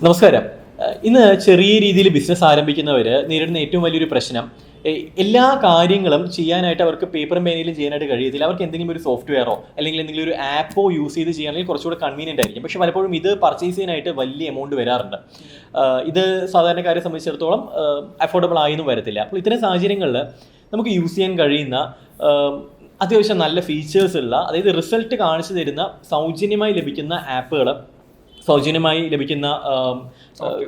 നമസ്കാരം. ഇന്ന് ചെറിയ രീതിയിൽ ബിസിനസ് ആരംഭിക്കുന്നവർ നേരിടുന്ന ഏറ്റവും വലിയൊരു പ്രശ്നം, എല്ലാ കാര്യങ്ങളും ചെയ്യാനായിട്ട് അവർക്ക് പേപ്പറും പേനയിലും ചെയ്യാനായിട്ട് കഴിയത്തില്ല. അവർക്ക് എന്തെങ്കിലും ഒരു സോഫ്റ്റ്വെയറോ അല്ലെങ്കിൽ എന്തെങ്കിലും ഒരു ആപ്പോ യൂസ് ചെയ്ത് ചെയ്യാണെങ്കിൽ കുറച്ചുകൂടെ കൺവീനിയൻ്റ് ആയിരിക്കും. പക്ഷേ പലപ്പോഴും ഇത് പർച്ചേസ് ചെയ്യാനായിട്ട് വലിയ എമൗണ്ട് വരാറുണ്ട്. ഇത് സാധാരണക്കാരെ സംബന്ധിച്ചിടത്തോളം അഫോർഡബിൾ ആയെന്നും വരത്തില്ല. അപ്പോൾ ഇത്തരം സാഹചര്യങ്ങളിൽ നമുക്ക് യൂസ് ചെയ്യാൻ കഴിയുന്ന അത്യാവശ്യം നല്ല ഫീച്ചേഴ്സ് ഉള്ള, അതായത് റിസൾട്ട് കാണിച്ചു തരുന്ന സൗജന്യമായി ലഭിക്കുന്ന ആപ്പുകൾ, സൗജന്യമായി ലഭിക്കുന്ന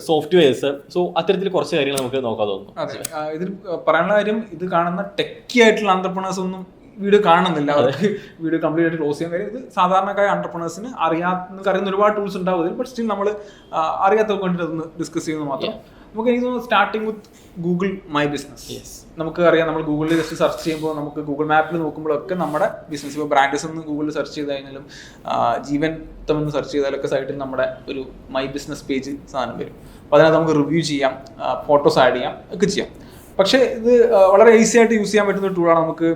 സോഫ്റ്റ്വെയർസ്, സോ അത്തരത്തിൽ കുറച്ച് കാര്യങ്ങൾ നമുക്ക് നോക്കാൻ തോന്നുന്നു. അതെ, ഇതിൽ പറയാനുള്ള കാര്യം, ഇത് കാണുന്ന ടെക്കി ആയിട്ടുള്ള ആന്ത്രപ്രണേഴ്സ് ഒന്നും വീഡിയോ കാണുന്നില്ല. അവർക്ക് വീഡിയോ കംപ്ലീറ്റ് ആയിട്ട് ക്ലോസ് ചെയ്യാൻ കാര്യം, ഇത് സാധാരണക്കായ ആന്ത്രപ്രണേഴ്സിന് അറിയുന്ന ഒരുപാട് ടൂൾസ് ഉണ്ടാവും ഇതിൽ. ബട്ട് സ്റ്റിൽ നമ്മൾ അറിയാത്തവർക്ക് വേണ്ടിയിട്ട് അതൊന്ന് ഡിസ്കസ് ചെയ്യുന്നത് മാത്രം. നമുക്ക് എനിക്ക് തോന്നുന്നു starting with Google my business. നമുക്ക് അറിയാം, നമ്മൾ ഗൂഗിളിൽ ജസ്റ്റ് സെർച്ച് ചെയ്യുമ്പോൾ നമുക്ക് ഗൂഗിൾ മാപ്പിൽ നോക്കുമ്പോഴൊക്കെ നമ്മുടെ ബിസിനസ്, ഇപ്പോൾ ബ്രാൻഡ്സ് എന്ന് ഗൂഗിളിൽ സെർച്ച് ചെയ്ത് കഴിഞ്ഞാലും ജീവൻതം എന്ന് സെർച്ച് ചെയ്താലൊക്കെ സൈഡിൽ നമ്മുടെ ഒരു മൈ ബിസിനസ് പേജ് സാധനം വരും. അപ്പോൾ അതിനകത്ത് നമുക്ക് റിവ്യൂ ചെയ്യാം, ഫോട്ടോസ് ആഡ് ചെയ്യാം, ഒക്കെ ചെയ്യാം. പക്ഷേ ഇത് വളരെ ഈസി ആയിട്ട് യൂസ് ചെയ്യാൻ പറ്റുന്ന ഒരു ടൂളാണ്. നമുക്ക്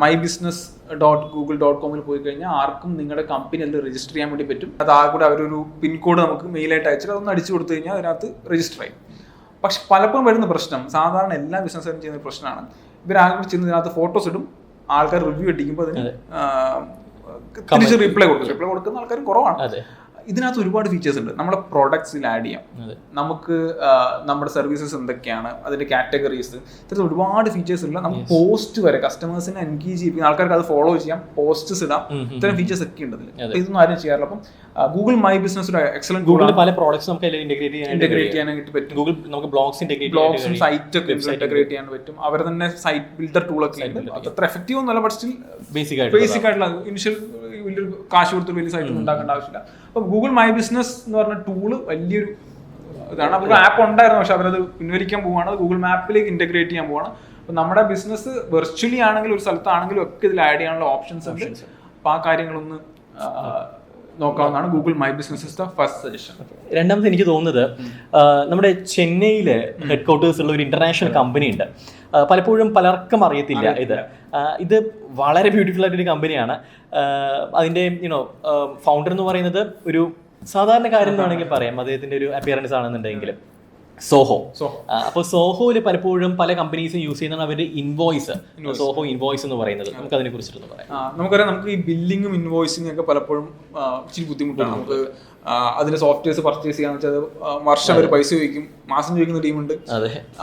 mybusiness.google.com പോയി കഴിഞ്ഞാൽ ആർക്കും നിങ്ങളുടെ കമ്പനി അതിൽ രജിസ്റ്റർ ചെയ്യാൻ വേണ്ടി പറ്റും. അത് ആ കൂടെ അവരൊരു പിൻകോഡ് നമുക്ക് മെയിലായിട്ട് അയച്ചിട്ട് അതൊന്ന് അടിച്ചു കൊടുത്തു കഴിഞ്ഞാൽ അതിനകത്ത് രജിസ്റ്റർ ആയി. പക്ഷെ പലപ്പോഴും വരുന്ന പ്രശ്നം, സാധാരണ എല്ലാ ബിസിനസ്സുകാരും ചെയ്യുന്ന പ്രശ്നമാണ്, ഇവരാകെ ചെന്ന് ഇതിനകത്ത് ഫോട്ടോസ് ഇടും, ആൾക്കാർ റിവ്യൂ അടിക്കുമ്പോൾ അതിന് തിരിച്ച് റിപ്ലൈ കൊടുക്കുന്ന ആൾക്കാർ കുറവാണ്. ഇതിനകത്ത് ഒരുപാട് ഫീച്ചേഴ്സ് ഉണ്ട്. നമ്മുടെ പ്രോഡക്ട്സിൽ ആഡ് ചെയ്യാം, നമുക്ക് നമ്മുടെ സർവീസസ് എന്തൊക്കെയാണ്, അതിന്റെ കാറ്റഗറീസ്, ഇത്തരത്തിൽ ഒരുപാട് ഫീച്ചേഴ്സ് ഉള്ള, നമുക്ക് പോസ്റ്റ് വരെ കസ്റ്റമേഴ്സിനെ എൻഗേജ് ചെയ്യിപ്പിക്കുന്ന, ആൾക്കാർക്ക് അത് ഫോളോ ചെയ്യാം, പോസ്റ്റ്സ് ഇടാം, ഇത്തരം ഫീച്ചേഴ്സ് ഒക്കെ ഉണ്ട് ഇതിൽ. അപ്പോൾ ഇതൊന്നും ആരും ചെയ്യാറില്ല. അപ്പം ഗൂഗിൾ മൈ ബിസിനസ് ഒരു എക്സലന്റ് ഗൂഗിൾ പല പ്രോഡക്ട്സ് നമുക്ക് ഇന്റഗ്രേറ്റ് ചെയ്യാനായിട്ട് പറ്റും. ഗൂഗിൾ നമുക്ക് ബ്ലോഗ്സും സൈറ്റ് ഒക്കെ ഇന്റഗ്രേറ്റ് ചെയ്യാൻ പറ്റും. അവർ തന്നെ സൈറ്റ് ബിൽഡർ ടൂളൊക്കെ ഉണ്ട്. അത്ര എഫക്റ്റീവ് ഒന്നുമല്ല, ബട്ട് സ്റ്റിൽ ബേസിക് ആയിട്ടുള്ള ഇനിഷ്യൽ വലിയൊരു കാശ് കൊടുത്ത് വലിയ സൈറ്റ് ഒന്നും ഉണ്ടാക്കേണ്ട ആവശ്യമില്ല. അപ്പോൾ ഗൂഗിൾ മൈ ബിസിനസ് എന്ന് പറഞ്ഞ ടൂള് വലിയൊരു ഇതാണ്. അവർക്ക് ആപ്പ് ഉണ്ടായിരുന്നു, പക്ഷെ അവരത് പിൻവലിക്കാൻ പോവുകയാണ്, അത് ഗൂഗിൾ മാപ്പിലേക്ക് ഇന്റഗ്രേറ്റ് ചെയ്യാൻ പോവാണ്. അപ്പോൾ നമ്മുടെ ബിസിനസ് വെർച്വലി ആണെങ്കിലും ഒരു സ്ഥലത്താണെങ്കിലും ഒക്കെ ഇതിൽ ആഡ് ചെയ്യാനുള്ള ഓപ്ഷൻസ് ഉണ്ട്. അപ്പോൾ ആ കാര്യങ്ങളൊന്ന് നോക്കാവുന്നതാണ്. Google my business is the first suggestion. രണ്ടാമത് എനിക്ക് തോന്നുന്നത്, നമ്മുടെ ചെന്നൈയിലെ ഹെഡ് ക്വാർട്ടേഴ്സ് ഉള്ള ഒരു ഇന്റർനാഷണൽ കമ്പനി ഉണ്ട്. പലപ്പോഴും പലർക്കും അറിയത്തില്ല ഇത് വളരെ ബ്യൂട്ടിഫുൾ ആയിട്ടൊരു കമ്പനിയാണ്. അതിൻ്റെ ഫൗണ്ടർ എന്ന് പറയുന്നത് ഒരു സാധാരണക്കാരൻ എന്ന് വേണമെങ്കിൽ പറയാം. അദ്ദേഹത്തിൻ്റെ ഒരു അപ്പിയറൻസ് ആണെന്നുണ്ടെങ്കിലും സോഹോ. അപ്പോൾ സോഹോയിൽ പലപ്പോഴും പല കമ്പനീസും യൂസ് ചെയ്യുന്നതാണ് അവരുടെ ഇൻവോയ്സ്, സോഹോ ഇൻവോയ്സ് എന്ന് പറയുന്നത്. നമുക്ക് അതിനെ കുറിച്ചിട്ടൊന്ന് പറയാം. നമുക്കറിയാം, നമുക്ക് ഈ ബില്ലിങ്ങും ഇൻവോയ്സിംഗ് ഒക്കെ പലപ്പോഴും ഇച്ചിരി ബുദ്ധിമുട്ടാണ്. നമുക്ക് അതിന്റെ സോഫ്റ്റ്വെയർസ് പർച്ചേസ് ചെയ്യാന്ന് വെച്ചാൽ വർഷം അവർ പൈസ ചോദിക്കും, മാസം ചോദിക്കുന്ന ടീമുണ്ട്.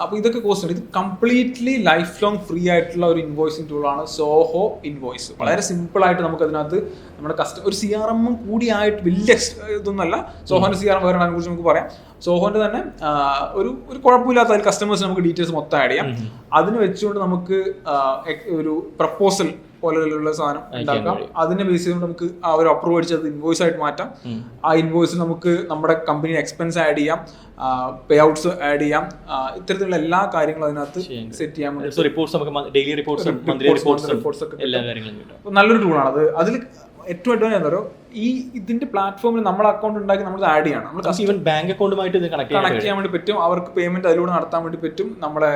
അപ്പോൾ ഇതൊക്കെ കോസ്റ്റ് ഉണ്ട്. ഇത് കംപ്ലീറ്റ്ലി ലൈഫ് ലോങ് ഫ്രീ ആയിട്ടുള്ള ഒരു ഇൻവോയ്സിംഗ് ടൂളാണ് സോഹോ ഇൻവോയ്സ്. വളരെ സിമ്പിൾ ആയിട്ട് നമുക്ക് അതിനകത്ത് നമ്മുടെ ഒരു CRM കൂടിയായിട്ട് വലിയ ഇതൊന്നുമല്ല. സോഹോന്റെ CRM വേറെ കുറിച്ച് നമുക്ക് പറയാം. സോഹോന്റെ തന്നെ ഒരു കുഴപ്പമില്ലാത്ത അതിൽ കസ്റ്റമേഴ്സ് നമുക്ക് ഡീറ്റെയിൽസ് മൊത്തം ആഡ് ചെയ്യാം. അതിന് വെച്ചുകൊണ്ട് നമുക്ക് ഒരു പ്രപ്പോസൽ പോലെയുള്ള സാധനം ഉണ്ടാക്കാം. അതിനെ ബേസ് ചെയ്തുകൊണ്ട് നമുക്ക് ആ ഒരു അപ്രൂവ് അടിച്ചത് ഇൻവോയ്സ് ആയിട്ട് മാറ്റാം. ആ ഇൻവോയ്സിൽ നമുക്ക് നമ്മുടെ കമ്പനി എക്സ്പെൻസ് ആഡ് ചെയ്യാം, പേ ഔട്ട്സ് ആഡ് ചെയ്യാം. ഇത്തരത്തിലുള്ള എല്ലാ കാര്യങ്ങളും അതിനകത്ത് സെറ്റ് ചെയ്യാൻ വേണ്ടി റിപ്പോർട്ട്സ് ഒക്കെ നല്ലൊരു ടൂളാണ് അത്. അതിൽ ഏറ്റവും അഡ്വാൻസ് എന്താ പറയുക, ഇതിന്റെ പ്ലാറ്റ്ഫോമിൽ നമ്മുടെ അക്കൗണ്ട് ഉണ്ടാക്കി നമ്മൾ ആഡ് ചെയ്യണം. നമ്മൾ ബാങ്ക് അക്കൗണ്ടുമായിട്ട് കണക്ട് ചെയ്യാൻ വേണ്ടി പറ്റും. അവർക്ക് പേയ്മെന്റ് അതിലൂടെ നടത്താൻ വേണ്ടി പറ്റും. നമ്മുടെ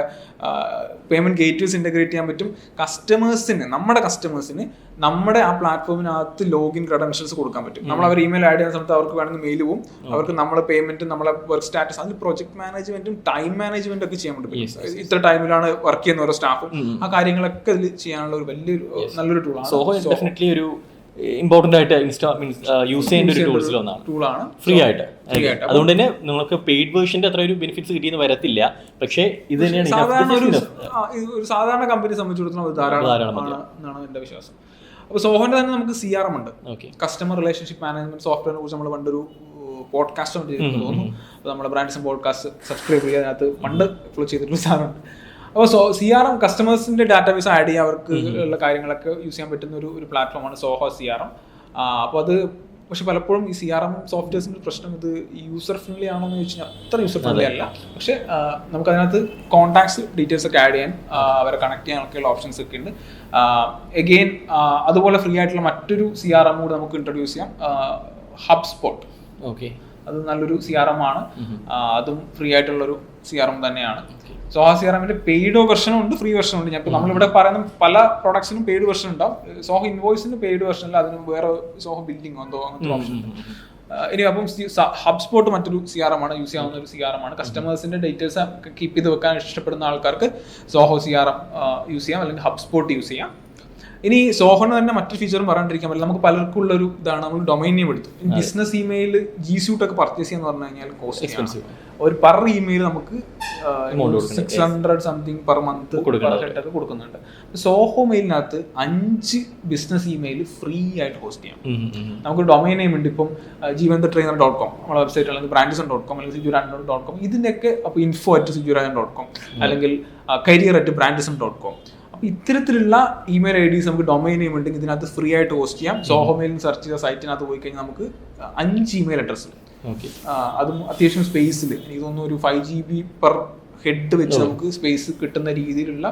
പേയ്മെന്റ് ഗേറ്റ്വേസ് ഇന്റഗ്രേറ്റ് ചെയ്യാൻ പറ്റും. നമ്മുടെ കസ്റ്റമേഴ്സിന് നമ്മുടെ ആ പ്ലാറ്റ്ഫോമിനകത്ത് ലോഗിൻ ക്രെഡൻഷ്യൽസ് കൊടുക്കാൻ പറ്റും. നമ്മൾ അവർ ഇമെയിൽ ആഡ് ചെയ്യുന്ന സമയത്ത് അവർക്ക് വേണമെങ്കിൽ മെയിൽ പോവും. അവർക്ക് നമ്മളെ പേയ്മെന്റും നമ്മളെ വർക്ക് സ്റ്റാറ്റസ്, അതിൽ പ്രൊജക്ട് മാനേജ്മെന്റും ടൈം മാനേജ്മെന്റും ഒക്കെ ചെയ്യാൻ വേണ്ടി പറ്റും. ഇത്ര ടൈമിലാണ് വർക്ക് ചെയ്യുന്ന ഓരോ സ്റ്റാഫും, ആ കാര്യങ്ങളൊക്കെ ഇതിൽ ചെയ്യാനുള്ള ഒരു വലിയൊരു നല്ലൊരു ടൂളാണ്. ഇമ്പോർട്ടന്റ് ആയിട്ട് യൂസ് ചെയ്യേണ്ട ഒരു ടൂളാണ്, ഫ്രീ ആയിട്ട്. അതുകൊണ്ട് തന്നെ നിങ്ങൾക്ക് പെയ്ഡ് വേർഷന്റെ അത്ര ഒരു ബെനിഫിറ്റ്സ് കിട്ടിയെന്ന് വരത്തില്ല. പക്ഷേ ഇത് തന്നെയാണ് ഒരു സാധാരണ കമ്പനി സംബന്ധിച്ചിടത്തോളം ധാരാളമാണ് എന്റെ വിശ്വാസം. അപ്പോൾ സോഹോന്റെ തന്നെ നമുക്ക് CRM ഉണ്ട്, കസ്റ്റമർ റിലേഷൻഷിപ്പ് മാനേജ്മെന്റ് സോഫ്റ്റ്വെയറിനെ കുറിച്ച് നമ്മൾ പണ്ടൊരു പോഡ്കാസ്റ്റ് തോന്നുന്നു. അപ്പോൾ നമ്മുടെ ബ്രാൻഡ്സും പോഡ്കാസ്റ്റ് സബ്സ്ക്രൈബ് ചെയ്യുക, അതിനകത്ത് പണ്ട് ഫോളോ ചെയ്തിട്ടുള്ള സാധനമുണ്ട്. അപ്പോൾ CRM കസ്റ്റമേഴ്സിന്റെ ഡാറ്റാബേസ് ആഡ് ചെയ്യാൻ അവർക്ക് ഉള്ള കാര്യങ്ങളൊക്കെ യൂസ് ചെയ്യാൻ പറ്റുന്ന ഒരു പ്ലാറ്റ്ഫോമാണ് സോഹോ CRM. അപ്പോൾ അത് പക്ഷെ പലപ്പോഴും ഈ CRM സോഫ്റ്റ്വെയർസിന്റെ പ്രശ്നം, ഇത് യൂസർ ഫ്രണ്ട്ലി ആണോ എന്ന് ചോദിച്ചാൽ അത്ര യൂസർ ഫ്രണ്ട്ലി അല്ല. പക്ഷെ നമുക്ക് അതിനകത്ത് കോൺടാക്ട്സ് ഡീറ്റെയിൽസ് ഒക്കെ ആഡ് ചെയ്യാൻ, അവരെ കണക്ട് ചെയ്യാനൊക്കെയുള്ള ഓപ്ഷൻസ് ഒക്കെ ഉണ്ട്. എഗെയിൻ അതുപോലെ ഫ്രീ ആയിട്ടുള്ള മറ്റൊരു CRM കൂടെ നമുക്ക് ഇൻട്രൊഡ്യൂസ് ചെയ്യാം, HubSpot. അത് നല്ലൊരു CRM ആണ്. അതും ഫ്രീ ആയിട്ടുള്ളൊരു CRM തന്നെയാണ്. സോഹോ CRMന്റെ പെയ്ഡ് വെർഷനും ഉണ്ട്, ഫ്രീ വെർഷനും ഉണ്ട്. ഞങ്ങൾക്ക് നമ്മളിവിടെ പറയുന്ന പല പ്രോഡക്ട്സിനും പെയ്ഡ് വെർഷൻ ഉണ്ടാവും. സോഹോ ഇൻവോയ്സിന് പെയ്ഡ് വെർഷനിൽ അതിന് വേറെ സോഹോ ബില്ലിംഗ് എന്തോ അങ്ങനത്തെ ഓപ്ഷൻ ഉണ്ട്. ഇനി അപ്പം ഹബ്സ്പോട്ട് മറ്റൊരു CRM ആണ്, യൂസ് ചെയ്യാവുന്ന ഒരു CRM ആണ്. കസ്റ്റമേഴ്സിന്റെ ഡീറ്റെയിൽസ് കീപ്പ് ചെയ്ത് വെക്കാൻ ഇഷ്ടപ്പെടുന്ന ആൾക്കാർക്ക് സോഹോ CRM യൂസ് ചെയ്യാം, അല്ലെങ്കിൽ ഹബ്സ്പോട്ട് യൂസ് ചെയ്യാം. ഇനി സോഹോന് തന്നെ മറ്റൊരു ഫീച്ചറും പറയാണ്ടിരിക്കാൻ പറ്റില്ല. നമുക്ക് പലർക്കും ഉള്ളൊരു ഇതാണ്, നമ്മൾ ഡൊമൈൻ നെയിം എടുത്തു. ബിസിനസ് ഇമെയിൽ G Suite ഒക്കെ പർച്ചേസ് ചെയ്യാന്ന് പറഞ്ഞു കഴിഞ്ഞാൽ കോസ്റ്റ് എക്സ്പെൻസീവ്. ഒരു പെർ ഇമെയിൽ നമുക്ക് 600 സംതിങ് പെർ മന്ത് ഹെഡൊക്കെ കൊടുക്കുന്നുണ്ട്. സോഹോ മെയിലിനകത്ത് 5 ബിസിനസ് ഇമെയിൽ ഫ്രീ ആയിട്ട് ഹോസ്റ്റ് ചെയ്യാം. നമുക്ക് ഡൊമൈൻ നെയിം ഉണ്ട്. ഇപ്പം jeevanthatrainer.com നമ്മുടെ വെബ്സൈറ്റ്, അല്ലെങ്കിൽ brandison.com, അല്ലെങ്കിൽ sijurajan.com, ഇതിൻ്റെയൊക്കെ അപ്പോൾ info@sijurajan.com, അല്ലെങ്കിൽ career@brandison.com. അപ്പോൾ ഇത്തരത്തിലുള്ള ഇമെയിൽ IDs നമുക്ക് ഡൊമൈൻ നെയിം ഉണ്ടെങ്കിൽ ഇതിനകത്ത് ഫ്രീ ആയിട്ട് ഹോസ്റ്റ് ചെയ്യാം. സോഹോ മെയിൽ സെർച്ച് ചെയ്ത സൈറ്റിനകത്ത് പോയി കഴിഞ്ഞാൽ നമുക്ക് 5 ഇമെയിൽ അഡ്രസ്സിൽ, അതും അത്യാവശ്യം സ്പേസിൽ, എനിക്ക് തോന്നുന്നു ഒരു 5 GB പെർ ഹെഡ് വെച്ച് നമുക്ക് സ്പേസ് കിട്ടുന്ന രീതിയിലുള്ള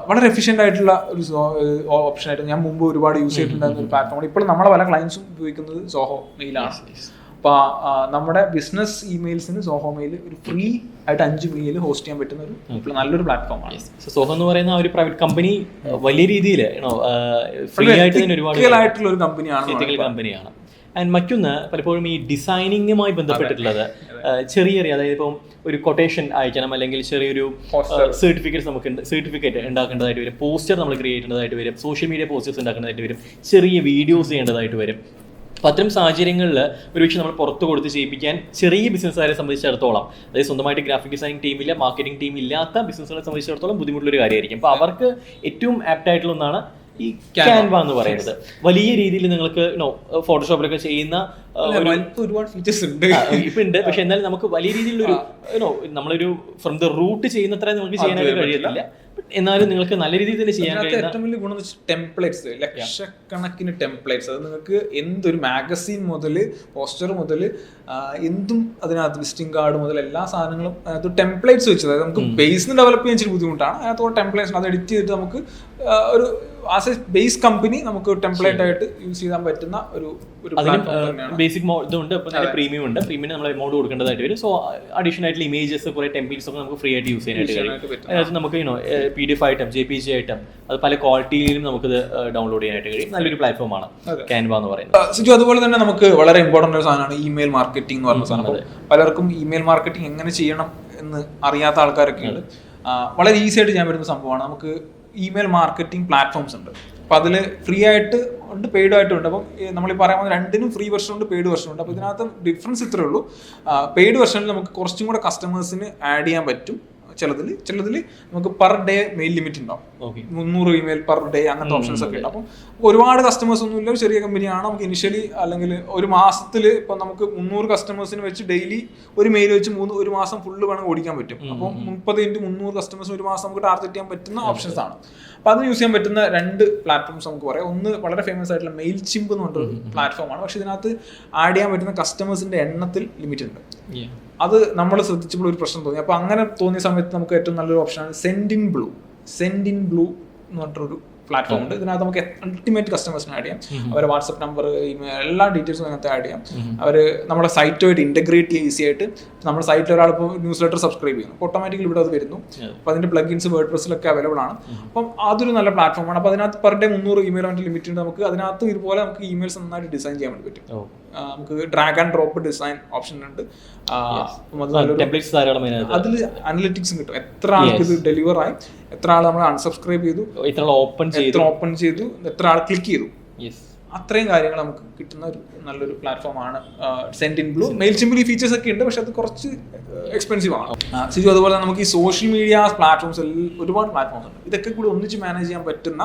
വളരെ എഫിഷ്യൻ്റ് ആയിട്ടുള്ള ഒരു ഓപ്ഷൻ ആയിട്ട് ഞാൻ മുമ്പ് ഒരുപാട് യൂസ് ചെയ്തിട്ടുണ്ടായിരുന്ന ഒരു പ്ലാറ്റ്ഫോമാണ്. ഇപ്പോൾ നമ്മളെ പല ക്ലയൻസും ഉപയോഗിക്കുന്നത് സോഹോ മെയിലാണ്. അപ്പോൾ നമ്മുടെ ബിസിനസ് ഇമെയിൽസിന് സോഹോ മെയിൽ ഒരു ഫ്രീ ആയിട്ട് 5 മെയിൽ ഹോസ്റ്റ് ചെയ്യാൻ പറ്റുന്ന ഒരു നല്ലൊരു പ്ലാറ്റ്ഫോമാണ്. സോഹോ എന്ന് പറയുന്ന ഒരു പ്രൈവറ്റ് കമ്പനി വലിയ രീതിയിൽ ഫ്രീ ആയിട്ട് ആയിട്ടുള്ള ഒരു കമ്പനിയാണ്. ആൻഡ് മറ്റൊന്ന് പലപ്പോഴും ഈ ഡിസൈനിങ്ങുമായി ബന്ധപ്പെട്ടിട്ടുള്ളത് ചെറിയ അതായത് ഇപ്പം ഒരു കൊട്ടേഷൻ അയക്കണം, അല്ലെങ്കിൽ ചെറിയൊരു സർട്ടിഫിക്കറ്റ് ഉണ്ടാക്കേണ്ടതായിട്ട് വരും, പോസ്റ്റർ നമ്മൾ ക്രിയേറ്റ് ചെയ്യേണ്ടതായിട്ട് വരും, സോഷ്യൽ മീഡിയ പോസ്റ്റേഴ്സ് ഉണ്ടാക്കേണ്ടതായിട്ട് വരും, ചെറിയ വീഡിയോസ് ചെയ്യേണ്ടതായിട്ട് വരും. അപ്പോൾ അത്തരം സാഹചര്യങ്ങളിൽ ഒരുപക്ഷെ നമ്മൾ പുറത്ത് കൊടുത്ത് ചെയ്യിപ്പിക്കാൻ ചെറിയ ബിസിനസ്സുകാരെ സംബന്ധിച്ചിടത്തോളം, അതായത് സ്വന്തമായിട്ട് ഗ്രാഫിക് ഡിസൈനിങ് ടീമില്ല, മാർക്കറ്റിംഗ് ടീം ഇല്ലാത്ത ബിസിനസ്സുകളെ സംബന്ധിച്ചിടത്തോളം ബുദ്ധിമുട്ടുള്ളൊരു കാര്യമായിരിക്കും. അപ്പോൾ അവർക്ക് ഏറ്റവും ആപ്റ്റ് ആയിട്ടുള്ള ഒന്നാണ് ഈ ക്യാൻവ എന്ന് പറയുന്നത്. വലിയ രീതിയിൽ നിങ്ങൾക്ക് ഫോട്ടോഷോപ്പിലൊക്കെ ചെയ്യുന്ന ഒരുപാട് ഫീച്ചേഴ്സ് ഉണ്ട് ഇപ്പൊ ഉണ്ട്. പക്ഷെ എന്നാലും നമുക്ക് വലിയ രീതിയിലുള്ളൊരു നമ്മളൊരു ഫ്രം ദ റൂട്ട് ചെയ്യുന്നത്ര നമുക്ക് ചെയ്യാനായിട്ട് കഴിയത്തില്ല. എന്നാലും നിങ്ങൾക്ക് നല്ല രീതിയിൽ തന്നെ ചെയ്യാൻ കഴിയുന്ന ഏറ്റവും വലിയ ഗുണം ടെംപ്ലേറ്റ്സ്, ലക്ഷക്കണക്കിന് ടെംപ്ലേറ്റ്സ്. അത് നിങ്ങൾക്ക് എന്തൊരു മാഗസീൻ മുതൽ പോസ്റ്റർ മുതൽ എന്തും അതിനകത്ത് വിസിറ്റിംഗ് കാർഡ് മുതൽ എല്ലാ സാധനങ്ങളും അതിനകത്ത് ടെംപ്ലേറ്റ്സ് വെച്ചത്. അതായത് നമുക്ക് ബേസിന് ഡെവലപ്പ് ചെയ്യാൻ ഇച്ചിരി ബുദ്ധിമുട്ടാണ്. അതിനകത്ത് ടെംപ്ലേറ്റ്സ് അത് എഡിറ്റ് ചെയ്തിട്ട് നമുക്ക് ഒരു ആസ് എ ബേസ് കമ്പനി നമുക്ക് ടെംപ്ലേറ്റ് ആയിട്ട് യൂസ് ചെയ്യാൻ പറ്റുന്ന ഒരു ബേസിക് ഇതുണ്ട്. അപ്പോൾ പ്രീമിയം ഉണ്ട്. പ്രീമിയം നമ്മൾ എമൗണ്ട് കൊടുക്കേണ്ടതായിട്ട് വരും. സോ അഡീഷണൽ ആയിട്ടുള്ള ഇമേജസ്, കുറേ ടെംപ്ലേറ്റ്സ് ഒക്കെ നമുക്ക് ഫ്രീ ആയിട്ട് യൂസ് ചെയ്യാനായിട്ട് കഴിയും. അതായത് നമുക്ക് PDF ആയിട്ടും JPG ആയിട്ടും അത് പല ക്വാളിറ്റിയിലും നമുക്കത് ഡൗൺലോഡ് ചെയ്യാനായിട്ട് കഴിയും. നല്ലൊരു പ്ലാറ്റ്ഫോമാണ് ക്യാൻവ എന്ന് പറയുന്നത്. സിജു, അതുപോലെ തന്നെ നമുക്ക് വളരെ ഇമ്പോർട്ടൻ്റ് ഒരു സാധനമാണ് ഇമെയിൽ മാർക്കറ്റിംഗ് എന്ന് പറഞ്ഞ സാധനം. പലർക്കും ഇമെയിൽ മാർക്കറ്റിംഗ് എങ്ങനെ ചെയ്യണം എന്ന് അറിയാത്ത ആൾക്കാരൊക്കെ ഉണ്ട്. വളരെ ഈസി ആയിട്ട് ചെയ്യാൻ പറ്റുന്ന സംഭവമാണ്. നമുക്ക് ഇമെയിൽ മാർക്കറ്റിംഗ് പ്ലാറ്റ്ഫോംസ് ഉണ്ട്. അപ്പോൾ അതിൽ ഫ്രീ ആയിട്ട് ഉണ്ട്, പെയ്ഡ് ആയിട്ടും ഉണ്ട്. അപ്പം നമ്മൾ ഈ പറയാൻ രണ്ടിനും ഫ്രീ വെർഷൻ ഉണ്ട്, പെയ്ഡ് വെർഷൻ ഉണ്ട്. അപ്പോൾ ഇതിനകത്ത് ഡിഫറൻസ് ഇത്രയേ ഉള്ളൂ. പെയ്ഡ് വെർഷനിൽ നമുക്ക് കുറച്ചും കൂടെ കസ്റ്റമേഴ്സിന് ആഡ് ചെയ്യാൻ പറ്റും. ചിലതിൽ നമുക്ക് പെർ ഡേ മെയിൽ ലിമിറ്റ് ഉണ്ടാവും. 300 ഇമെയിൽ പെർ ഡേ അങ്ങനത്തെ ഓപ്ഷൻസ് ഒക്കെ ഉണ്ട്. അപ്പം ഒരുപാട് കസ്റ്റമേഴ്സ് ഒന്നും ഇല്ല, ഒരു ചെറിയ കമ്പനിയാണ്. നമുക്ക് ഇനിഷ്യലി അല്ലെങ്കിൽ ഒരു മാസത്തിൽ ഇപ്പം നമുക്ക് 300 കസ്റ്റമേഴ്സിന് വെച്ച് ഡെയിലി ഒരു മെയിൽ വെച്ച് ഒരു മാസം ഫുള്ള് വേണമെങ്കിൽ ഓടിക്കാൻ പറ്റും. അപ്പം 30 × 300 കസ്റ്റമേഴ്സിന് ഒരു മാസം നമുക്ക് ടാർഗറ്റ് ചെയ്യാൻ പറ്റുന്ന ഓപ്ഷൻസ് ആണ്. അപ്പോൾ അത് യൂസ് ചെയ്യാൻ പറ്റുന്ന 2 പ്ലാറ്റ്ഫോംസ് നമുക്ക് പറയാം. ഒന്ന് വളരെ ഫേമസ് ആയിട്ടുള്ള മെയിൽ ചിമ്പ് എന്ന് പറഞ്ഞൊരു പ്ലാറ്റ്ഫോമാണ്. പക്ഷേ ഇതിനകത്ത് ആഡ് ചെയ്യാൻ പറ്റുന്ന കസ്റ്റമേഴ്സിന്റെ എണ്ണത്തിൽ ലിമിറ്റ് ഉണ്ട്. അത് നമ്മൾ ശ്രദ്ധിച്ചപ്പോൾ ഒരു പ്രശ്നം തോന്നി. അപ്പോൾ അങ്ങനെ തോന്നിയ സമയത്ത് നമുക്ക് ഏറ്റവും നല്ലൊരു ഓപ്ഷനാണ് സെൻഡ് ഇൻ ബ്ലൂ എന്ന് പറഞ്ഞിട്ടൊരു പ്ലാറ്റ്ഫോം ഉണ്ട്. ഇതിനകത്ത് നമുക്ക് അൾട്ടിമേറ്റ് കസ്റ്റമേഴ്സിന് ആഡ് ചെയ്യാം. അവരെ വാട്സപ്പ് നമ്പർ, ഇമെയിൽ, എല്ലാ ഡീറ്റെയിൽസും അതിനകത്ത് ആഡ് ചെയ്യാം. അവർ നമ്മുടെ സൈറ്റുമായിട്ട് ഇൻ്റഗ്രേറ്റ് ചെയ്യാൻ ഈസി ആയിട്ട്. നമ്മുടെ സൈറ്റിൽ ഒരാളിപ്പോൾ ന്യൂസ് ലെറ്റർ സബ്സ്ക്രൈബ് ചെയ്യുന്നു, അപ്പോൾ ഓട്ടോമാറ്റിക്കലി ഇവിടെ അത് വരുന്നു. അപ്പോൾ അതിൻ്റെ പ്ലഗിൻസ് വേർഡ്പ്രസ്സിലൊക്കെ അവൈലബിൾ ആണ്. അപ്പം അതൊരു നല്ല പ്ലാറ്റ്ഫോമാണ്. അപ്പോൾ അതിനകത്ത് പെർ ഡേ 300 ഇമെയിൽ ആയിട്ട് ലിമിറ്റ് ഉണ്ട്. നമുക്ക് അതിനകത്ത് ഇതുപോലെ നമുക്ക് ഇമെയിൽസ് നന്നായിട്ട് ഡിസൈൻ ചെയ്യാൻ വേണ്ടി പറ്റും. നമുക്ക് drag and drop design option ഉണ്ട്. അതിൽ അനലിറ്റിക്സും കിട്ടും. എത്ര ആൾക്ക് ഇത് ഡെലിവർ ആയി, എത്ര ആൾ നമ്മൾ അൺസബ്സ്ക്രൈബ് ചെയ്തു, എത്ര ഓപ്പൺ ചെയ്തു, എത്ര ആൾ ക്ലിക്ക് ചെയ്തു, അത്രയും കാര്യങ്ങൾ നമുക്ക് കിട്ടുന്ന ഒരു നല്ലൊരു പ്ലാറ്റ്ഫോമാണ് സെൻഡ് ഇൻ ബ്ലൂ. മെയിൽ ചിമ്പിൾ ഈ ഫീച്ചേഴ്സ് ഒക്കെ ഉണ്ട്, പക്ഷെ അത് കുറച്ച് എക്സ്പെൻസീവ് ആണ്. സിജു, അതുപോലെ നമുക്ക് ഈ സോഷ്യൽ മീഡിയ പ്ലാറ്റ്ഫോംസ് ഒരുപാട് പ്ലാറ്റ്ഫോംസ് ഉണ്ട്. ഇതൊക്കെ കൂടി ഒന്നിച്ച് മാനേജ് ചെയ്യാൻ പറ്റുന്ന,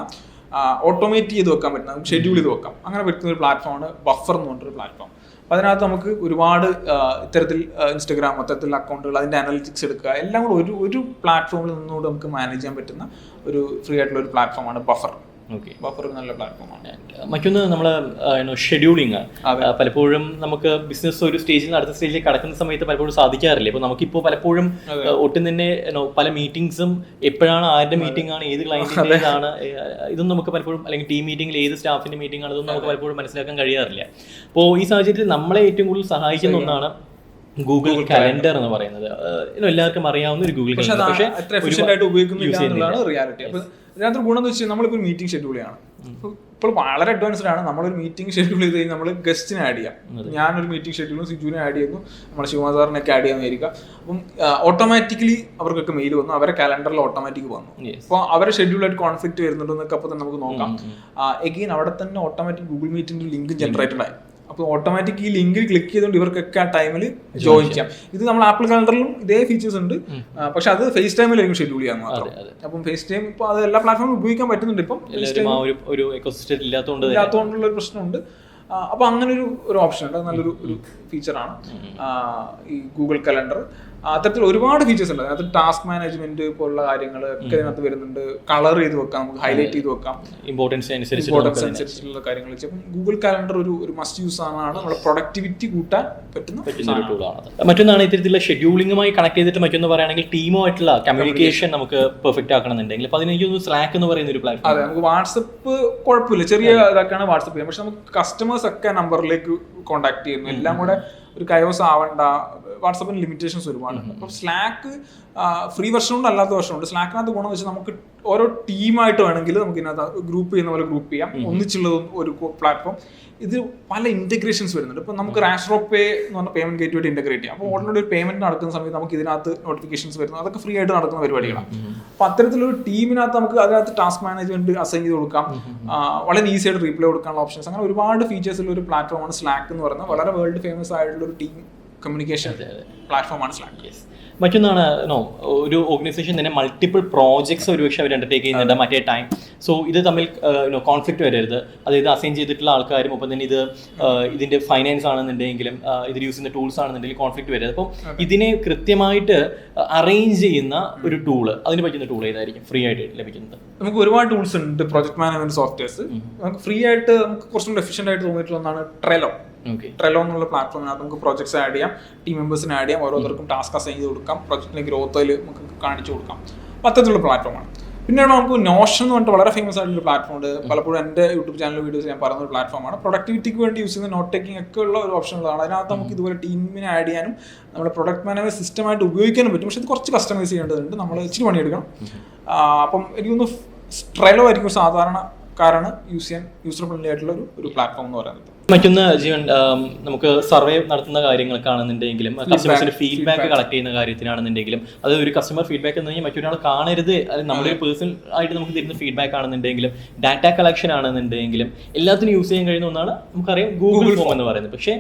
ഓട്ടോമേറ്റ് ചെയ്ത് വെക്കാൻ പറ്റുന്ന, ഷെഡ്യൂൾ ചെയ്ത് വെക്കാം, അങ്ങനെ പറ്റുന്ന ഒരു പ്ലാറ്റ്ഫോമാണ് ബഫർ എന്ന് പറഞ്ഞൊരു പ്ലാറ്റ്ഫോം. അപ്പോൾ അതിനകത്ത് നമുക്ക് ഒരുപാട് ഇത്തരത്തിൽ ഇൻസ്റ്റഗ്രാം അത്തരത്തിലുള്ള അക്കൗണ്ടുകൾ, അതിൻ്റെ അനലിറ്റിക്സ് എടുക്കുക, എല്ലാം കൂടെ ഒരു പ്ലാറ്റ്ഫോമിൽ നിന്നുകൂടെ നമുക്ക് മാനേജ് ചെയ്യാൻ പറ്റുന്ന ഒരു ഫ്രീ ആയിട്ടുള്ള ഒരു പ്ലാറ്റ്ഫോമാണ് ബഫർ. ബഫർ നല്ല പ്ലാറ്റ്ഫോമാണ്. മറ്റൊന്ന് നമ്മൾ ഷെഡ്യൂളിങ്. പലപ്പോഴും നമുക്ക് ബിസിനസ് ഒരു സ്റ്റേജിൽ നിന്ന് അടുത്ത സ്റ്റേജിലേക്ക് കടക്കുന്ന സമയത്ത് പലപ്പോഴും സാധിക്കാറില്ല. ഇപ്പോൾ നമുക്കിപ്പോൾ പലപ്പോഴും ഒട്ടും തന്നെ പല മീറ്റിംഗ്സും എപ്പോഴാണ്, ആരുടെ മീറ്റിംഗ് ആണ്, ഏത് ക്ലയന്റിൻ്റെതാണ്, ഇതൊന്നും നമുക്ക് പലപ്പോഴും, അല്ലെങ്കിൽ ടീം മീറ്റിംഗിൽ ഏത് സ്റ്റാഫിന്റെ മീറ്റിംഗ് ആണ്, ഇതൊന്നും നമുക്ക് പലപ്പോഴും മനസ്സിലാക്കാൻ കഴിയാറില്ല. അപ്പോൾ ഈ സാഹചര്യത്തിൽ നമ്മളെ ഏറ്റവും കൂടുതൽ സഹായിക്കുന്ന ഒന്നാണ് ഗൂഗിൾ കലണ്ടർ എന്ന് പറയുന്നത്. എല്ലാവർക്കും അറിയാവുന്ന ഒരു ഗൂഗിൾ കലണ്ടർ, പക്ഷേ ഇതിനകത്ത് ഗുണം എന്ന് വെച്ചാൽ നമ്മളിപ്പോൾ ഒരു മീറ്റിംഗ് ഷെഡ്യൂൾ ചെയ്യാണ്. മീറ്റിംഗ് ഷെഡ്യൂൾ ചെയ്യുമ്പോൾ നമുക്ക് 2 ദിവസം മുമ്പ് തന്നെ നമുക്ക് അതിന്റെ ഡേറ്റ് ഫിക്സ് ചെയ്യാം. 2 ദിവസം മുമ്പ് നമുക്ക് അതിന്റെ ഡേറ്റ് ഫിക്സ് ചെയ്യാം. 2 ദിവസം മുമ്പ് നമുക്ക് അതിന്റെ ഇപ്പോൾ വളരെ അഡ്വാൻസ്ഡ് ആണ്. നമ്മളൊരു മീറ്റിംഗ് ഷെഡ്യൂൾ ചെയ്ത് കഴിഞ്ഞാൽ നമ്മൾ ഗസ്റ്റിനെ ആഡ് ചെയ്യാം. ഞാനൊരു മീറ്റിംഗ് ഷെഡ്യൂളും സിജുവിനെ ആഡ് ചെയ്യുന്നു, നമ്മൾ ശിവകുമാർ സാറിനൊക്കെ ആഡ് ചെയ്യാമെന്നായിരിക്കാം. അപ്പം ഓട്ടോമാറ്റിക്കലി അവർക്കൊക്കെ മെയിൽ വന്നു, അവരെ കാലണ്ടറിൽ ഓട്ടോമാറ്റിക് വന്നു. അപ്പോൾ അവരെ ഷെഡ്യൂളായിട്ട് കോൺഫ്ലിക്റ്റ് വരുന്നുണ്ടെന്നൊക്കെ അപ്പോൾ തന്നെ നമുക്ക് നോക്കാം. എഗെയിൻ അവിടെ തന്നെ ഓട്ടോമാറ്റിക് ഗൂഗിൾ മീറ്റിന്റെ ലിങ്ക് ജനറേറ്റഡ് ആയി. അപ്പോൾ ഓട്ടോമാറ്റിക് ഈ ലിങ്കിൽ ക്ലിക്ക് ചെയ്തുകൊണ്ട് ഇവർക്കൊക്കെ ആ ടൈമിൽ ജോയിൻ ചെയ്യാം. ഇത് നമ്മൾ ആപ്പിൾ കാലണ്ടറിലും ഇതേ ഫീച്ചേഴ്സ് ഉണ്ട്, പക്ഷെ അത് ഫേസ് ടൈമിലായിരിക്കും ഷെഡ്യൂൾ ചെയ്യാൻ മാത്രം. അപ്പം ഫേസ് ടൈം ഇപ്പോൾ അത് എല്ലാ പ്ലാറ്റ്ഫോമിലും ഉപയോഗിക്കാൻ പറ്റുന്നുണ്ട്. ഇപ്പം ഇല്ലാത്തതുകൊണ്ടുള്ള ഒരു പ്രശ്നമുണ്ട്. അപ്പോൾ അങ്ങനെ ഒരു ഓപ്ഷൻ ഉണ്ട്, നല്ലൊരു ഫീച്ചറാണ് ഈ ഗൂഗിൾ കലണ്ടർ. അത്തരത്തിൽ ഒരുപാട് ഫീച്ചേഴ്സ് ഉണ്ട്. അതിനകത്ത് ടാസ്ക് മാനേജ്മെന്റ് പോലുള്ള കാര്യങ്ങൾ ഒക്കെ ഇതിനകത്ത് വരുന്നുണ്ട്. കളർ ചെയ്ത് വെക്കാം, നമുക്ക് ഹൈലൈറ്റ് ചെയ്ത് വെക്കാം, ഇമ്പോർട്ടൻസ് അനുസരിച്ചുള്ള കാര്യങ്ങൾ. അപ്പം ഗൂഗിൾ കാലണ്ടർ ഒരു മസ്റ്റ് യൂസ് ആണ്, നമ്മുടെ പ്രൊഡക്ടിവിറ്റി കൂട്ടാൻ പറ്റുന്ന ഒരു ടൂളാണ്. മറ്റൊന്നാണ് ഇത്തരത്തിലുള്ള ഷെഡ്യൂളിംഗുമായി കണക്ട് ചെയ്തിട്ട് മറ്റൊന്ന് പറയുകയാണെങ്കിൽ ടീമുമായിട്ടുള്ള കമ്മ്യൂണിക്കേഷൻ നമുക്ക് പെർഫെക്റ്റ് ആക്കണമെന്നുണ്ടെങ്കിൽ അപ്പോൾ അതിനെനിക്കൊന്ന് സ്ലാക്ക് എന്ന് പറയുന്ന ഒരു പ്ലാറ്റ്ഫോം. അതെ, നമുക്ക് വാട്സപ്പ് കുഴപ്പമില്ല, ചെറിയ ഇതൊക്കെയാണ് വാട്സപ്പ് ചെയ്യാം. പക്ഷെ നമുക്ക് കസ്റ്റമേഴ്സ് ഒക്കെ നമ്പറിലേക്ക് കോൺടാക്ട് ചെയ്യുന്നു, എല്ലാം കൂടെ ഒരു കയോസ് ആവണ്ട. വാട്സപ്പിന് ലിമിറ്റേഷൻസ് ഒരുപാടുണ്ട്. അപ്പം സ്ലാക്ക് ഫ്രീ വെർഷൻ ഉണ്ട്, അല്ലാത്ത വെർഷൻ ഉണ്ട്. സ്ലാക്കിനകത്ത് ഗുണം എന്ന് വെച്ചാൽ നമുക്ക് ഓരോ ടീമായിട്ട് വേണമെങ്കിൽ നമുക്ക് ഇതിനകത്ത് ഗ്രൂപ്പ് ചെയ്യുന്ന പോലെ ഗ്രൂപ്പ് ചെയ്യാം, ഒന്നിച്ചുള്ളത് ഒരു പ്ലാറ്റ്ഫോം. ഇത് പല ഇന്റഗ്രേഷൻസ് വരുന്നുണ്ട്. ഇപ്പം നമുക്ക് റാഷ്ട്രോ പേ എന്ന് പറഞ്ഞ പേയ്മെന്റ് ഗേറ്റ് ആയിട്ട് ഇന്റഗ്രേറ്റ് ചെയ്യാം. അപ്പോൾ ഓൾറെഡി ഒരു പേയ്മെന്റ് നടക്കുന്ന സമയത്ത് നമുക്ക് ഇതിനകത്ത് നോട്ടിഫിക്കേഷൻസ് വരുന്നു, അതൊക്കെ ഫ്രീ ആയിട്ട് നടക്കുന്ന പരിപാടികളാണ്. അപ്പോൾ അത്തരത്തിലൊരു ടീമിനകത്ത് നമുക്ക് അതിനകത്ത് ടാസ്ക് മാനേജ്മെന്റ് അസൈൻ ചെയ്ത് കൊടുക്കാം, വളരെ ഈസി ആയിട്ട് റീപ്ലൈ കൊടുക്കാനുള്ള ഓപ്ഷൻസ്, അങ്ങനെ ഒരുപാട് ഫീച്ചേഴ്സുള്ള ഒരു പ്ലാറ്റ്ഫോമാണ് സ്ലാക്ക് എന്ന് പറയുന്നത്. വളരെ വേൾഡ് ഫേമസ് ആയിട്ടുള്ള ഒരു ടീം കമ്മ്യൂണിക്കേഷൻ പ്ലാറ്റ്ഫോമാണ് സ്ലാക്ക്. മറ്റൊന്നാണ് ഒരു ഓർഗനൈസേഷൻ തന്നെ മൾട്ടിപ്പിൾ പ്രോജക്ട്സ് ഒരുപക്ഷെ അവർ അണ്ടർടേക്ക് ചെയ്യുന്നുണ്ട് മറ്റേ ടൈം. സോ ഇത് തമ്മിൽ കോൺഫ്ലിക്റ്റ് വരരുത്. അതായത് അസൈൻ ചെയ്തിട്ടുള്ള ആൾക്കാരും ഒപ്പം തന്നെ ഇതിന്റെ ഫൈനാൻസ് ആണെന്നുണ്ടെങ്കിലും ഇതിൽ യൂസ് ചെയ്യുന്ന ടൂൾസ് ആണെന്നുണ്ടെങ്കിലും കോൺഫ്ലിക്റ്റ് വരരുത്. അപ്പം ഇതിനെ കൃത്യമായിട്ട് അറേഞ്ച് ചെയ്യുന്ന ഒരു ടൂള്, അതിന് പറ്റുന്ന ടൂൾ ഏതായിരിക്കും ഫ്രീ ആയിട്ട് ലഭിക്കുന്നത്? നമുക്ക് ഒരുപാട് ടൂൾസ് ഉണ്ട്, പ്രോജക്ട് മാനേജ്മെന്റ് സോഫ്റ്റ്വെയർസ്. നമുക്ക് ഫ്രീ ആയിട്ട് നമുക്ക് കുറച്ചും കൂടി എഫിഷ്യന്റ് ആയിട്ട് തോന്നിയിട്ടുള്ള ഒന്നാണ് ട്രെലോ. ട്രെലോ എന്നുള്ള പ്ലാറ്റ്ഫോമിനകത്ത് നമുക്ക് പ്രോജക്ട്സ് ആഡ് ചെയ്യാം, ടീം മെമ്പേഴ്സിന് ആഡ് ചെയ്യാം, ഓരോരുത്തർക്കും ടാസ്ക് അസൈൻ ചെയ്ത് കൊടുക്കാം, പ്രോജക്റ്റിന്റെ ഗ്രോത്തിൽ നമുക്ക് കാണിച്ചു കൊടുക്കാം. അത്തരത്തിലുള്ള പ്ലാറ്റ്ഫോമാണ്. പിന്നീട് നമുക്ക് നോഷൻ എന്ന് പറഞ്ഞിട്ട് വളരെ ഫേമസ് ആയിട്ടുള്ള പ്ലാറ്റ്ഫോം ഉണ്ട്. പലപ്പോഴും എൻ്റെ യൂട്യൂബ് ചാനൽ വീഡിയോസ് ഞാൻ പറയുന്ന ഒരു പ്ലാറ്റ്ഫോമാണ്. പ്രൊഡക്ടിവിറ്റിക്ക് വേണ്ടി യൂസ് ചെയ്യുന്ന നോട്ട് ടേക്കിംഗ് ഒക്കെ ഉള്ള ഒരു ഓപ്ഷനുകളാണ്. അതിനകത്ത് നമുക്ക് ഇതുപോലെ ടീമിനെ ആഡ് ചെയ്യാനും നമ്മുടെ പ്രൊഡക്റ്റ് മാനേജ്മെന്റ് സിസ്റ്റമായിട്ട് ഉപയോഗിക്കാനും പറ്റും. പക്ഷെ ഇത് കുറച്ച് കസ്റ്റമൈസ് ചെയ്യേണ്ടതുണ്ട്, നമ്മൾ ഇച്ചിരി പണിയെടുക്കണം. അപ്പം എനിക്കൊന്ന് ട്രെലോ ആയിരിക്കും സാധാരണക്കാരാണ് യൂസ് ചെയ്യാൻ യൂസർ ഫ്രണ്ട്ലി ആയിട്ടുള്ള ഒരു പ്ലാറ്റ്ഫോം എന്ന് പറയുന്നത്. മറ്റൊന്ന് ജീവൻ, നമുക്ക് സർവേ നടത്തുന്ന കാര്യങ്ങൾക്കാണെന്നുണ്ടെങ്കിലും കസ്റ്റമേഴ്സിന്റെ ഫീഡ്ബാക്ക് കളക്ട് ചെയ്യുന്ന കാര്യത്തിനാണെന്നുണ്ടെങ്കിലും, അത് ഒരു കസ്റ്റമർ ഫീഡ്ബാക്ക് എന്ന് പറഞ്ഞാൽ മറ്റൊരാൾ കാണരുത്, അത് നമ്മുടെ പേഴ്സണൽ ആയിട്ട് നമുക്ക് തരുന്ന ഫീഡ്ബാക്ക് ആണെന്നുണ്ടെങ്കിലും ഡാറ്റ കളക്ഷൻ ആണെന്നുണ്ടെങ്കിലും എല്ലാത്തിനും യൂസ് ചെയ്യാൻ കഴിയുന്ന ഒന്നാണ് നമുക്കറിയാം ഗൂഗിൾ ഫോം എന്ന് പറയുന്നത്. പക്ഷേ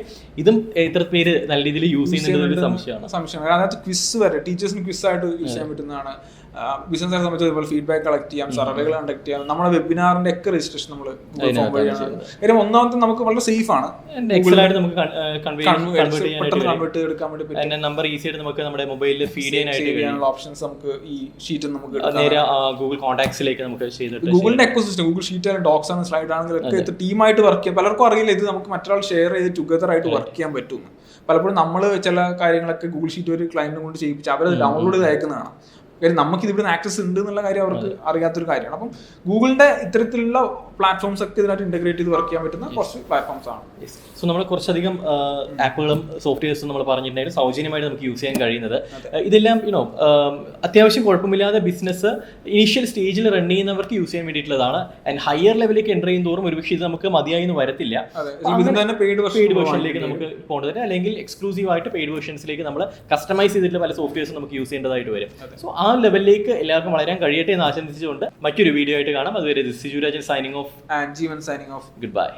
ഇതും എത്ര പേര് നല്ല രീതിയിൽ യൂസ് ചെയ്യുന്നത് ഒരു സംശയമാണ്. അതിനകത്ത് ക്വിസ് വരെ ടീച്ചേഴ്സിന് ക്വിസ് ആയിട്ട് യൂസ് ചെയ്യാൻ പറ്റുന്നതാണ്. ബിസിനസ് സംബന്ധിച്ച് അതുപോലെ ഫീഡ്ബാക്ക് കളക്ട് ചെയ്യാം, സർവേകൾ കണ്ടക്ട് ചെയ്യാം. നമ്മുടെ വെബിനാറിന്റെ ഒക്കെ രജിസ്ട്രേഷൻ നമ്മൾ ഗൂഗിൾ ഫോം വഴിയാണ്. കാര്യം ഒന്നാമത്തെ നമുക്ക് വളരെ സേഫ് ആണ്, നമ്പർ ഈസി ആയിട്ട് നമുക്ക് നമ്മുടെ മൊബൈലിൽ ഫീഡ് ചെയ്യാനുള്ള ഓപ്ഷൻസ് നമുക്ക് ഈ ഷീറ്റ് നമുക്ക് നേരെ ഗൂഗിൾ കോൺടാക്ട്സിലേക്ക് നമുക്ക് ചെയ്തിട്ട് ഗൂഗിളിന്റെ എക്കോസിസ്റ്റം, ഗൂഗിൾ ഷീറ്റ് ആണ്, ഡോക്സ് ആണ്, സ്ലൈഡ് ആണെങ്കിലും ഇത് ടീമായിട്ട് വർക്ക് ചെയ്യാം. പലർക്കും അറിയില്ല ഇത് നമുക്ക് മറ്റൊരാൾ ഷെയർ ചെയ്ത് ടുഗദർ ആയിട്ട് വർക്ക് ചെയ്യാൻ പറ്റും. പലപ്പോഴും നമ്മൾ ചില കാര്യങ്ങളൊക്കെ ഗൂഗിൾ ഷീറ്റ് ഒരു ക്ലയന്റിനെ കൊണ്ട് ചെയ്യിപ്പിച്ച് അവരത് ഡൗൺലോഡ് ചെയ്ത് അയക്കുന്നതാണ്. കാര്യം നമുക്ക് ഇത് ഇവിടെ ആക്സസ് ഉണ്ട് എന്നുള്ള കാര്യം അവർക്ക് അറിയാത്തൊരു കാര്യമാണ്. അപ്പം ഗൂഗിളിന്റെ ഇത്തരത്തിലുള്ള പ്ലാറ്റ്ഫോംസ് ഒക്കെ ഇതിനായിട്ട് ഇന്റഗ്രേറ്റ് ചെയ്ത് വർക്ക് ചെയ്യാൻ പറ്റുന്ന കുറച്ച് പ്ലാറ്റ്ഫോംസ് ആണ്. സോ നമ്മൾ കുറച്ചധികം ആപ്പുകളും സോഫ്റ്റ്വെയർസും നമ്മൾ പറഞ്ഞിട്ടുണ്ടെങ്കിൽ സൗജന്യമായിട്ട് നമുക്ക് യൂസ് ചെയ്യാൻ കഴിയുന്നത്. ഇതെല്ലാം അത്യാവശ്യം കുഴപ്പമില്ലാതെ ബിസിനസ് ഇനീഷ്യൽ സ്റ്റേജിൽ റൺ ചെയ്യുന്നവർക്ക് യൂസ് ചെയ്യാൻ വേണ്ടിയിട്ടുള്ളതാണ്. ആൻഡ് ഹയർ ലെവലിലേക്ക് എൻ്റർ ചെയ്യും തോറും ഒരുപക്ഷെ ഇത് നമുക്ക് മതിയായി എന്ന് വരത്തില്ല. പെയ്ഡ് വേർഷനിലേക്ക് നമുക്ക് പോകേണ്ടത്, അല്ലെങ്കിൽ എക്സ്ക്ലൂസീവ് ആയിട്ട് പെയ്ഡ് വേർഷൻസിലേക്ക് നമ്മൾ കസ്റ്റമൈസ് ചെയ്തിട്ടുള്ള പല സോഫ്റ്റ്വെയർസും നമുക്ക് യൂസ് ചെയ്യേണ്ടതായിട്ട് വരും. സോ ആ ലെവലിലേക്ക് എല്ലാവർക്കും വളരാൻ കഴിയട്ടെ എന്ന് ആശംസിച്ചുകൊണ്ട് മറ്റൊരു വീഡിയോ ആയിട്ട് കാണാം. അതുവരെ Siju Rajan signing off and Jeevan signing off. Good bye.